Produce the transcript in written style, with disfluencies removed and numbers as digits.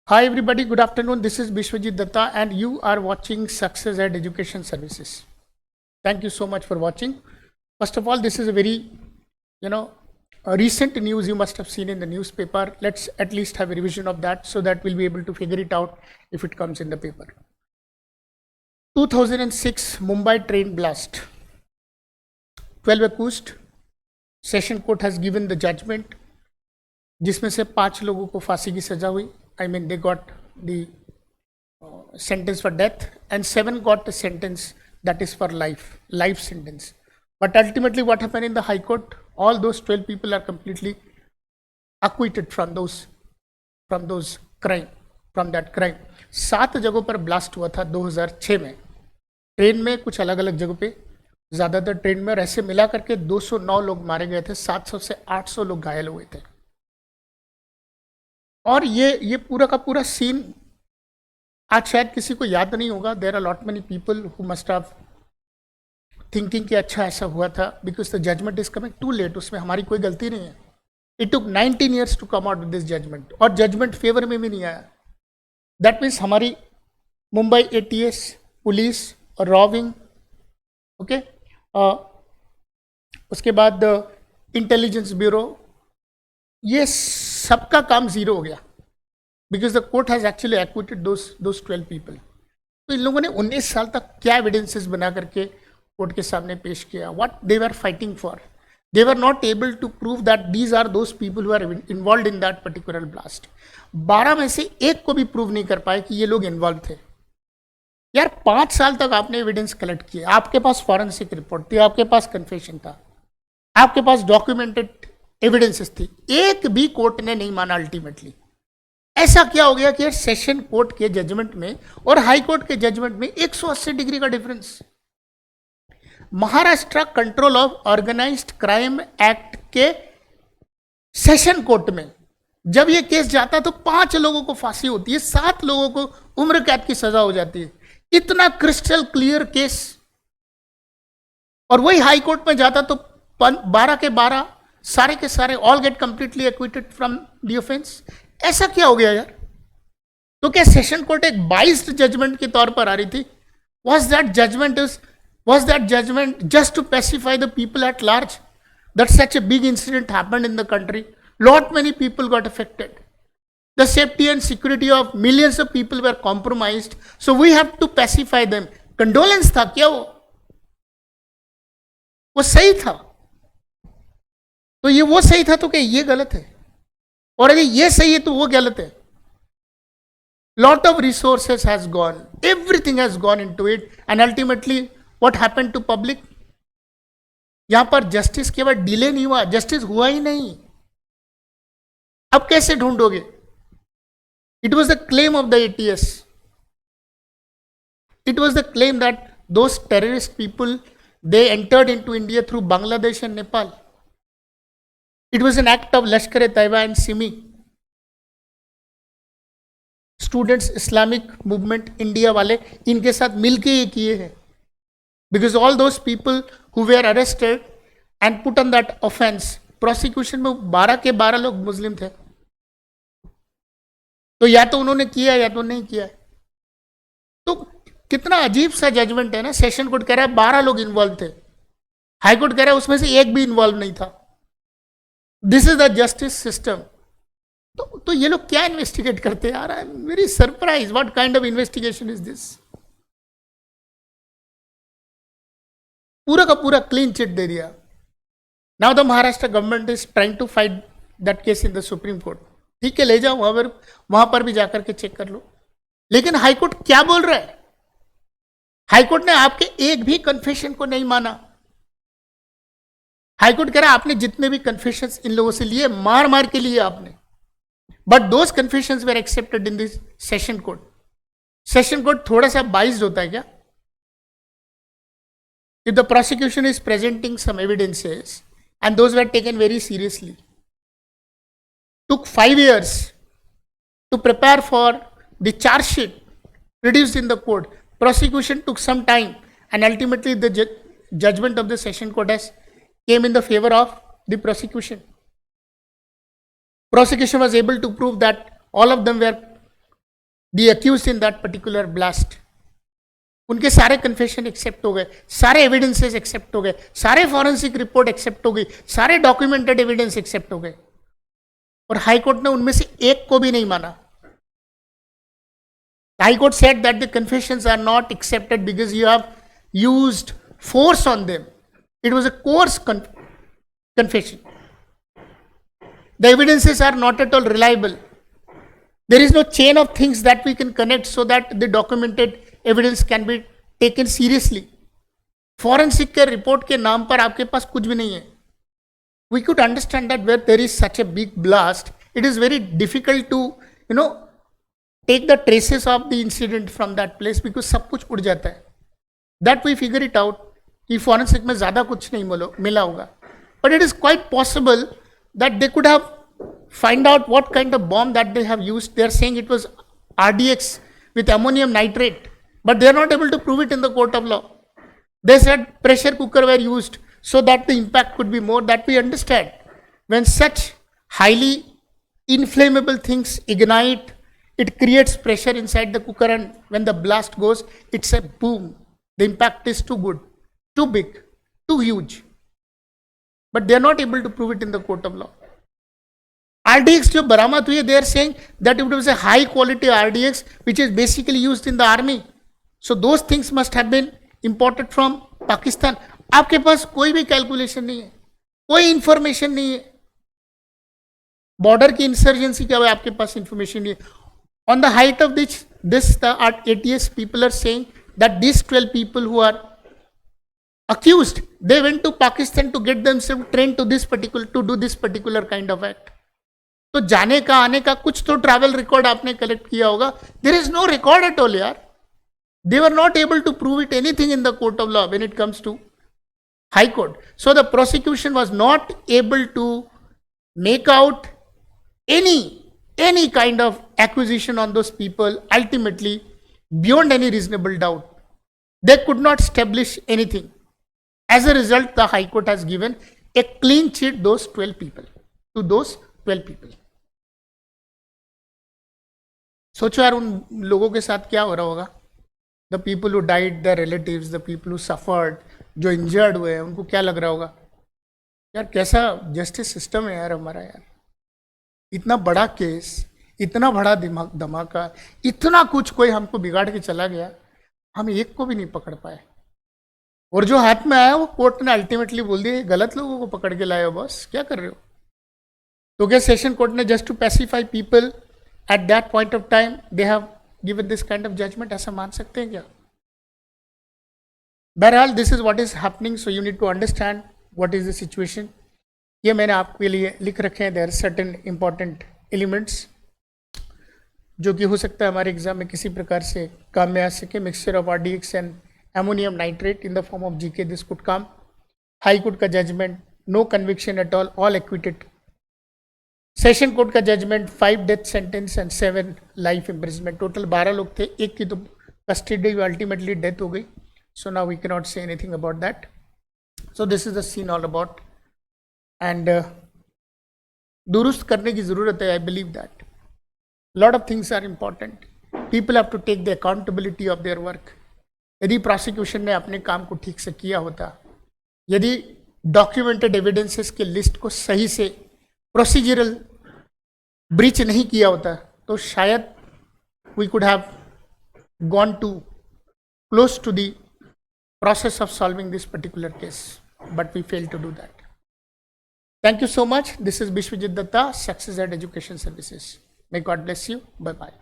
Hi everybody, good afternoon. This is Bishwajit Datta and you are watching Success at Education Services. Thank you so much for watching. First of all, this is a very, a recent news you must have seen in the newspaper. Let's at least have a revision of that so that we'll be able to figure it out if it comes in the paper. 2006 Mumbai train blast. 12 accused. Session court has given the judgment. जिसमें से 5 लोगों को फांसी की सजा हुई. I mean, they got the sentence for death, and 7 got a sentence that is for life sentence. But ultimately, what happened in the High Court? All those 12 people are completely acquitted from that crime. 7 जगहों पर blast हुआ था 2006 में. Train में कुछ अलग अलग जगहों पे, ज़्यादातर ट्रेन में, और ऐसे मिला करके 209 लोग मारे गए थे, 700 से 800 लोग घायल हुए थे. और ये पूरा का पूरा सीन आज शायद किसी को याद नहीं होगा. There are lot many people who must have thinking कि अच्छा ऐसा हुआ था, because the judgement is coming too late. उसमें हमारी कोई गलती नहीं है. It took 19 years to come out with this judgement, और जजमेंट फेवर में भी नहीं आया. दैट मीन्स हमारी मुंबई ATS, पुलिस और रॉ विंग, ओके, उसके बाद इंटेलिजेंस ब्यूरो, ये सबका काम जीरो हो गया, because the court has actually acquitted those 12 people. तो इन लोगों ने 19 साल तक क्या एविडेंसेस बना करके कोर्ट के सामने पेश किया? What they were fighting for? They were not able to prove that these are those people who are involve in that particular blast. 12 में से एक को भी प्रूव नहीं कर पाए कि ये लोग इन्वॉल्व थे. यार 5 साल तक आपने एविडेंस कलेक्ट किया, आपके पास फॉरेंसिक रिपोर्ट थी, आपके पास कन्फेशन था, आपके पास डॉक्यूमेंटेड एविडेंसेस थी, एक भी कोर्ट ने नहीं माना. अल्टीमेटली ऐसा क्या हो गया कि सेशन कोर्ट के जजमेंट में और हाई कोर्ट के जजमेंट में 180 डिग्री का difference. Maharashtra control of organised crime act के सेशन कोर्ट में जब ये केस जाता तो 5 लोगों को फांसी होती है, 7 लोगों को उम्र कैद की सजा हो जाती है. इतना क्रिस्टल क्लियर केस. और वही हाई कोर्ट में जाता तो 12 के 12 सारे के सारे all get completely acquitted from the offence. ऐसा क्या हो गया यार? तो क्या सेशन कोर्ट एक बाइस्ड जजमेंट के तौर पर आ रही थी? Was that judgement just to pacify the people at large that such a big incident happened in the country? Lot many people got affected. The safety and security of millions of people were compromised, so we have to pacify them. Condolence था क्या? वो सही था? तो ये वो सही था तो क्या ये गलत है? और अगर ये सही है तो वो गलत है? Lot of resources has gone, everything has gone into it, and ultimately what happened to public? यहां पर जस्टिस केवल डिले नहीं हुआ, जस्टिस हुआ ही नहीं. अब कैसे ढूंढोगे? It was the claim of the ATS. It was the claim that those terrorist people they entered into India through Bangladesh and Nepal. It was an act of Lashkar-e-Taiba and Simi. Students Islamic movement India वाले इनके साथ मिलके ये किए हैं. Because all those people who were arrested and put on that offense, prosecution में 12 के 12 लोग मुस्लिम थे. तो या तो उन्होंने किया या तो नहीं किया. तो कितना अजीब सा जजमेंट है ना. सेशन कोर्ट कह रहा है 12 लोग इन्वॉल्व थे, हाई कोर्ट कह रहा है उसमें से एक भी इन्वॉल्व नहीं था. This is the justice system. तो ये लोग क्या इन्वेस्टिगेट करते हैं? I am very surprise. What kind of investigation is this? पूरा का पूरा क्लीन चिट दे दिया. Now the Maharashtra government is trying to fight that case in the supreme court. ठीक है, ले जाओ वहां पर भी जाकर के चेक कर लो. लेकिन हाईकोर्ट क्या बोल रहा है? हाईकोर्ट ने आपके एक भी कन्फेशन को नहीं माना. हाईकोर्ट कह रहा है आपने जितने भी कन्फेशंस इन लोगों से लिए, मार मार के लिए आपने, but those confessions were accepted in this session court. Session court थोड़ा सा बाइज्ड होता है क्या? If the prosecution is presenting some evidences and those were taken very seriously, took 5 years to prepare for the charge sheet produced in the court. Prosecution took some time, and ultimately the judgment of the session court has came in the favor of the prosecution. Prosecution was able to prove that all of them were the accused in that particular blast, उनके सारे confession accept हो गए, सारे evidences accept हो गए, सारे forensic report accept हो गई, सारे डॉक्यूमेंटेड एविडेंस एक्सेप्ट हो गए, और हाई कोर्ट ने उनमें से एक को भी नहीं माना. High Court said that the confessions are not accepted because you have used force on them. It was a coerced confession. The evidences are not at all reliable. There is no chain of things that we can connect so that the documented evidence can be taken seriously. Forensic के report के नाम पर आपके पास कुछ भी नहीं है. We could understand that where there is such a big blast, it is very difficult to, take the traces of the incident from that place because सब कुछ उड़ जाता है. That we figure it out कि forensic में ज़्यादा कुछ नहीं मिला होगा. But it is quite possible that they could have find out what kind of bomb that they have used. They are saying it was RDX with ammonium nitrate, but they are not able to prove it in the court of law. They said pressure cooker were used so that the impact could be more. That we understand. When such highly inflammable things ignite, it creates pressure inside the cooker, and when the blast goes, it's a boom. The impact is too good, too big, too huge. But they are not able to prove it in the court of law. RDX जो बरामद हुई है, they are saying that it was a high quality RDX which is basically used in the army. So those things must have been imported from Pakistan. आपके पास कोई भी calculation नहीं है, कोई इंफॉर्मेशन नहीं है. बॉर्डर की इंसर्जेंसी क्या है, आपके पास इंफॉर्मेशन नहीं है. On the height of this the ATS people are saying that these 12 people who are accused, they went to Pakistan to get themselves trained to do this particular kind of act. तो जाने का आने का कुछ तो travel record आपने collect किया होगा. There is no record at all यार. They were not able to prove it anything in the court of law when it comes to High Court. So the prosecution was not able to make out any kind of accusation on those people ultimately beyond any reasonable doubt. They could not establish anything. As a result, the High Court has given a clean sheet to those 12 people. सोचो यार उन लोगों के साथ क्या हो रहा होगा. The people who died, the relatives, the people who suffered, जो इंजर्ड हुए हैं, उनको क्या लग रहा होगा यार. कैसा जस्टिस सिस्टम है यार हमारा यार. इतना बड़ा केस, इतना बड़ा धमाका, इतना कुछ कोई हमको बिगाड़ के चला गया, हम एक को भी नहीं पकड़ पाए. और जो हाथ में आया वो कोर्ट ने अल्टीमेटली बोल दिया गलत लोगों को पकड़ के लाए हो बॉस, क्या कर रहे हो. तो क्या सेशन कोर्ट ने just to pacify people at that point of time they have given this kind of judgment, ऐसा मान सकते हैं क्या. बहरहाल this is what is happening, so you need to understand what is the situation. ये मैंने आपके लिए लिख रखे हैं. there are certain important elements जो कि हो सकता है हमारे एग्जाम में किसी प्रकार से काम में आ सके. Mixture of RDX and ammonium nitrate in the form of GK, this could come. High court का judgment, no conviction at all acquitted. Session court का judgment 5 death sentence and 7 life imprisonment. Total 12 लोग थे, एक की तो custody ultimately death हो गई. So now we can not say anything about that. So this is the scene all about. And दुरुस्त करने की ज़रूरत है. I believe that lot of things are important. People have to take the accountability of their work. यदि prosecution ने अपने काम को ठीक से किया होता, यदि डॉक्यूमेंटेड एविडेंसेस के लिस्ट को सही से प्रोसीजरल ब्रीच नहीं किया होता, तो शायद we could have gone to close to the process of solving this particular case, but we fail to do that. Thank you so much. This is Vishwajit Dutta, success at education services. May God bless you. Bye bye.